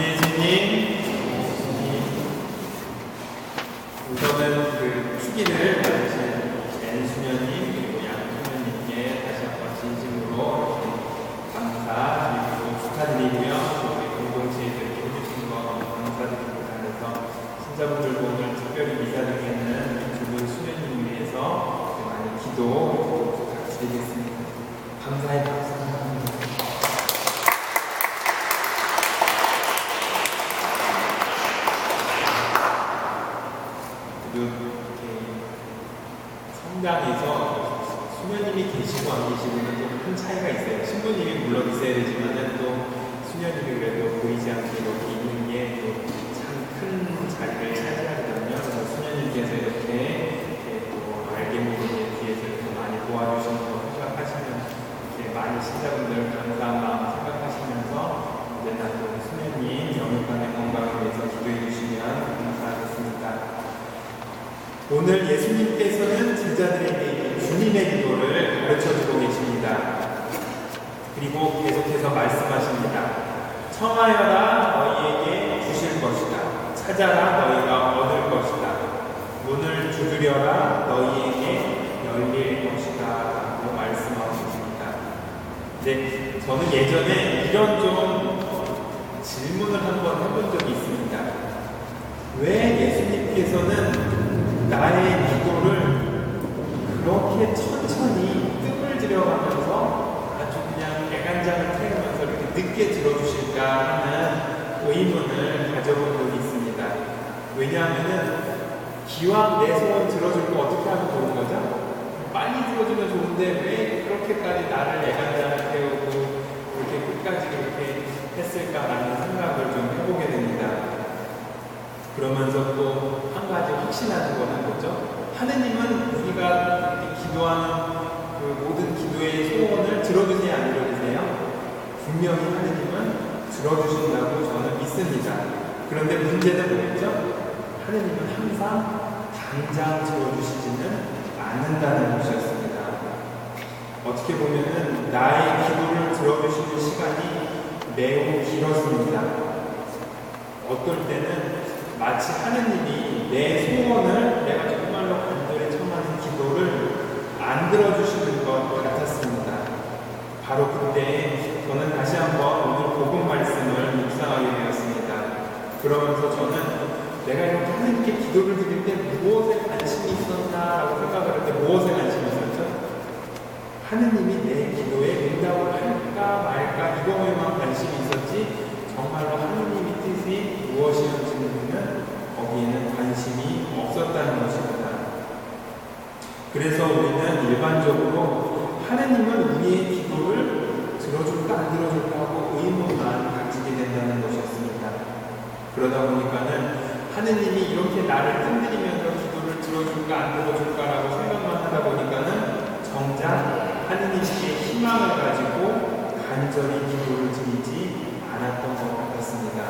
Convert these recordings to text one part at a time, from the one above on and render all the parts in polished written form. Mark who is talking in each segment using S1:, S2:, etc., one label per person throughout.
S1: 우리 예수님, 우선은 그 축기를 받으신 N수녀님 그리고 양수녀님께 다시 한번 진심으로 감사 그리고 축하드리고요. 우리 공동체에 이렇게 해주신 거 감사드립니다. 그래서 신자분들도 오늘 특별히 미사드리는 두 분 수녀님 위해서 많이 기도 부탁드리겠습니다. 감사의 박수 감사합니다. 성당에서 수녀님이 계시고 안 계시고는 좀 큰 차이가 있어요. 신부님이 물론 있어야 되지만은 또 수녀님이 그래도 보이지 않게 이렇게 있는 게 참 큰 자리를 차지하거든요. 그래서 수녀님께서 이렇게 또 알게 모르게 뒤에서 이렇게 많이 도와주시는 거 생각하시면 이렇게 많은 신자분들 감사한 마음 생각하시면서 언제나 또 수녀님 영육간의 건강을 위해서 기도해 주시면 감사하겠습니다. 오늘 예수님께서는 제자들에게 주님의 기도를 가르쳐주고 계십니다. 그리고 계속해서 말씀하십니다. 청하여라 너희에게 주실 것이다. 찾아라 너희가 얻을 것이다. 문을 두드려라 너희에게 열릴 것이다. 라고 말씀하십니다. 네, 저는 예전에 이런 좀 질문을 한번 해본 적이 있습니다. 왜 예수님께서는 나의 기도를 그렇게 천천히 뜸을 들여가면서 아주 그냥 애간장을 태우면서 이렇게 늦게 들어주실까 하는 의문을 가져본 적이 있습니다. 왜냐하면은 기왕 내 소원 들어줄 거 어떻게 하면 좋은 거죠? 빨리 들어주면 좋은데 왜 그렇게까지 나를 애간장을 태우고 그렇게 끝까지 그렇게 했을까라는 생각을 좀 해보게 됩니다. 그러면서 또 한 가지 확신하는 거는 뭐죠? 하느님은 우리가 기도하는 그 모든 기도의 소원을 들어주세요, 안 들어주세요? 분명히 하느님은 들어주신다고 저는 믿습니다. 그런데 문제는 뭐였죠? 하느님은 항상 당장 들어주시지는 않는다는 것이었습니다. 어떻게 보면은 나의 기도를 들어주시는 시간이 매우 길었습니다. 어떨 때는 마치 하느님이 내 소원을 내가 정말로 간절히 청하는 기도를 안 들어주시는 것 같았습니다. 바로 그때 저는 다시 한번 오늘 복음 말씀을 묵상하게 되었습니다. 그러면서 저는 내가 이렇게 하느님께 기도를 드릴 때 무엇에 관심이 있었나라고 생각을 할 때 무엇에 관심이 있었죠? 하느님이 내 기도에 응답을 할까 말까 이거에만 관심이 있었지 정말로 하느님의 뜻이 무엇이었는지는 거기에는 관심이 없었다는 것입니다. 그래서 우리는 일반적으로 하느님은 우리의 기도를 들어줄까 안 들어줄까 하고 의문만 가지게 된다는 것이었습니다. 그러다 보니까는 하느님이 이렇게 나를 뜸들이면서 기도를 들어줄까 안 들어줄까라고 생각만 하다 보니까는 정작 하느님께 희망을 가지고 간절히 기도를 드리지 않았던 것 같았습니다.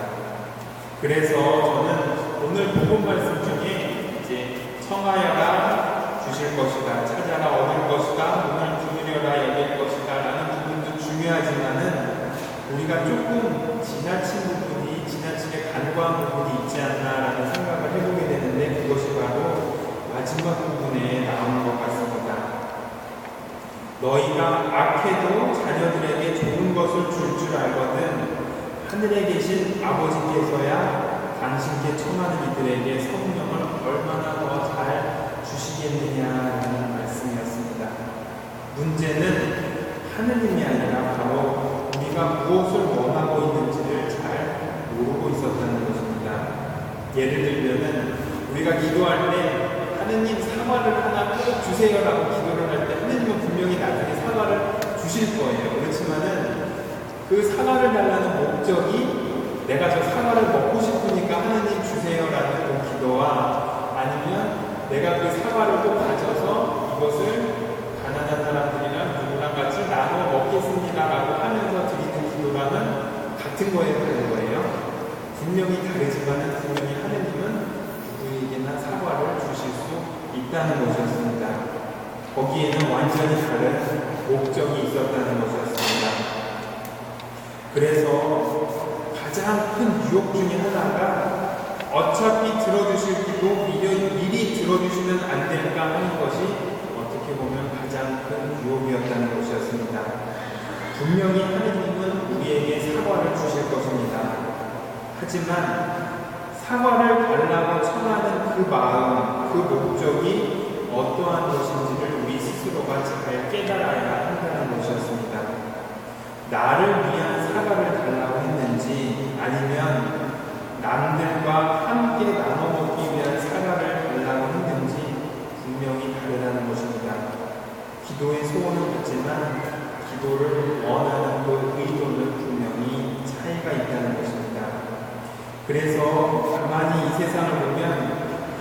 S1: 그래서 저는 오늘 복음 말씀 중에 이제 청하여라 주실 것이다, 찾아라 얻을 것이다, 문을 두드려라 열릴 것이다 라는 부분도 중요하지만은 우리가 조금 지나친 부분이 지나치게 간과한 부분이 있지 않나라는 생각을 해보게 되는데 그것이 바로 마지막 부분에 나오는 것 같습니다. 너희가 악해도 자녀들에게 좋은 것을 줄 줄 알거든 하늘에 계신 아버지께서야 당신께 청하는 이들에게 성령을 얼마나 더 잘 주시겠느냐라는 말씀이었습니다. 문제는 하느님이 아니라 바로 우리가 무엇을 원하고 있는지를 잘 모르고 있었다는 것입니다. 예를 들면은 우리가 기도할 때 하느님 사과를 하나 꼭 주세요라고 기도를 할 때 하느님은 분명히 나중에 사과를 주실 거예요. 그렇지만은 그 사과를 달라는 목적이 내가 저 사과를 먹고 싶으니까 하느님 주세요라는 그 기도와 아니면 내가 그 사과를 또 가져서 이것을 가난한 사람들이랑 누구랑 같이 나눠 먹겠습니다라고 하면서 드리는 기도랑은 같은 거에 다른 거예요. 분명히 다르지만은 분명히 하느님은 누구에게나 사과를 주실 수 있다는 것이었습니다. 거기에는 완전히 다른 목적이 있었다는 것이었습니다. 그래서 가장 큰 유혹 중에 하나가 어차피 들어주실 기도 미리 들어주시면 안 될까 하는 것이 어떻게 보면 가장 큰 유혹이었다는 것이었습니다. 분명히 하느님은 우리에게 사과를 주실 것입니다. 하지만 사과를 달라고 청하는 그 마음, 그 목적이 어떠한 것인지를 우리 스스로가 잘 깨달아야 한다는 것이었습니다. 나를 위한 사과를 달라고 했는지 아니면 남들과 함께 나눠 먹기 위한 사과를 달라고 했는지 분명히 다르다는 것입니다. 기도의 소원은 같지만 기도를 원하는 그 의도는 분명히 차이가 있다는 것입니다. 그래서 가만히 이 세상을 보면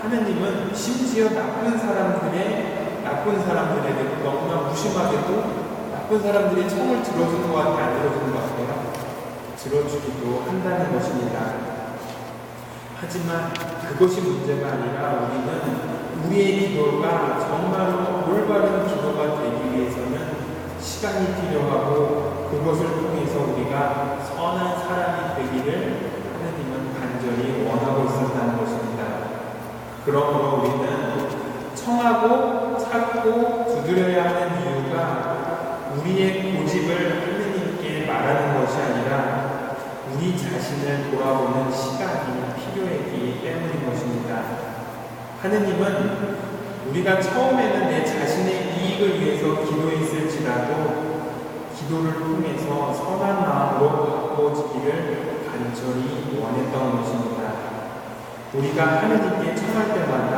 S1: 하느님은 심지어 나쁜 사람들에게도 너무나 무심하게도 나쁜 사람들이 청을 들어주는 것 같아요? 안 들어주는 것 같아요? 들어주기도 한다는 것입니다. 하지만 그것이 문제가 아니라 우리는 우리의 기도가 정말로 올바른 기도가 되기 위해서는 시간이 필요하고 그것을 통해서 우리가 선한 사람이 되기를 하느님은 간절히 원하고 있었다는 것입니다. 그러므로 우리는 청하고 찾고 두드려야 하는 이유가 우리의 고집을 하느님께 말하는 것이 아니라 우리 자신을 돌아보는 시간이 필요했기 때문인 것입니다. 하느님은 우리가 처음에는 내 자신의 이익을 위해서 기도했을지라도 기도를 통해서 선한 마음으로 바꿔지기를 간절히 원했던 것입니다. 우리가 하느님께 청할 때마다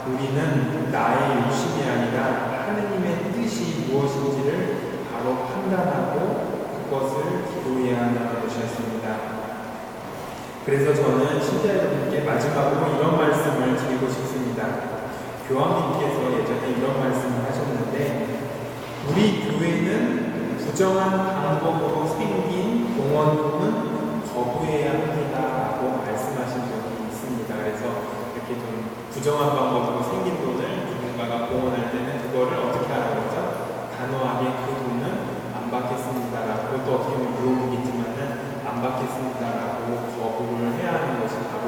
S1: 우리는 나의 욕심이 아니라 하느님의 뜻이 무엇인지를 바로 판단하고 그것을 기도해야 한다는 것이었습니다. 그래서 저는 신자 여러분께 마지막으로 이런 말씀을 드리고 싶습니다. 교황님께서 예전에 이런 말씀을 하셨는데 우리 교회는 부정한 방법으로 생긴 공헌금은 거부해야 합니다 라고 말씀하신 적이 있습니다. 그래서 이렇게 좀 부정한 방법으로 생긴 돈을 누군가가 공헌할 때는 그거를 어떻게 하라고 하죠? 단호하게 그 돈은 안 받겠습니다라고, 그것도 어떻게 보면 유혹이겠지만은 안 받겠습니다라고 거부를 해야 하는 것이 바로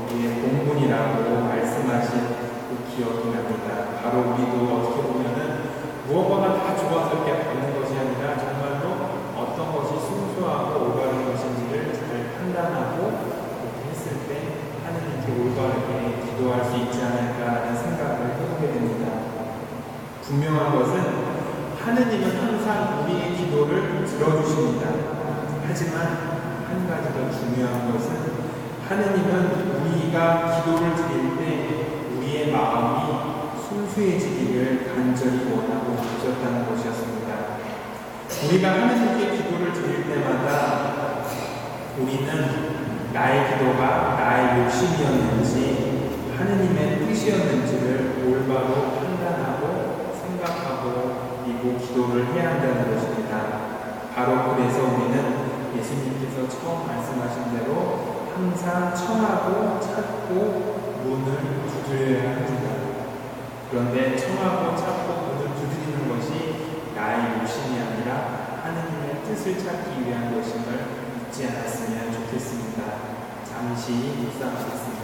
S1: 우리의 공분이라고 말씀하신 그 기억이 납니다. 바로 우리도 어떻게 보면은 무엇보다 다 좋아서 이렇게 받는 것이 아니라 정말로 어떤 것이 순수하고 올바른 것인지를 잘 판단하고 그렇게 했을 때 하느님께 올바르게 기도할 수 있지 않을까라는 생각을 해보게 됩니다. 분명한 것은 하느님은 항상 우리의 기도를 들어주십니다. 하지만 한 가지 더 중요한 것은 하느님은 우리가 기도를 드릴 때 우리의 마음이 순수해지기를 간절히 원하고 계셨다는 것이었습니다. 우리가 하느님께 기도를 드릴 때마다 우리는 나의 기도가 나의 욕심이었는지 하느님의 뜻이었는지를 올바로 판단하고 생각하고 그리고 기도를 해야 한다는 것입니다. 바로 그래서 우리는 예수님께서 처음 말씀하신 대로 항상 청하고 찾고 문을 두드려야 합니다. 그런데 청하고 찾고 문을 두드리는 것이 나의 욕심이 아니라 하느님의 뜻을 찾기 위한 것임을 잊지 않았으면 좋겠습니다. 잠시 묵상하겠습니다.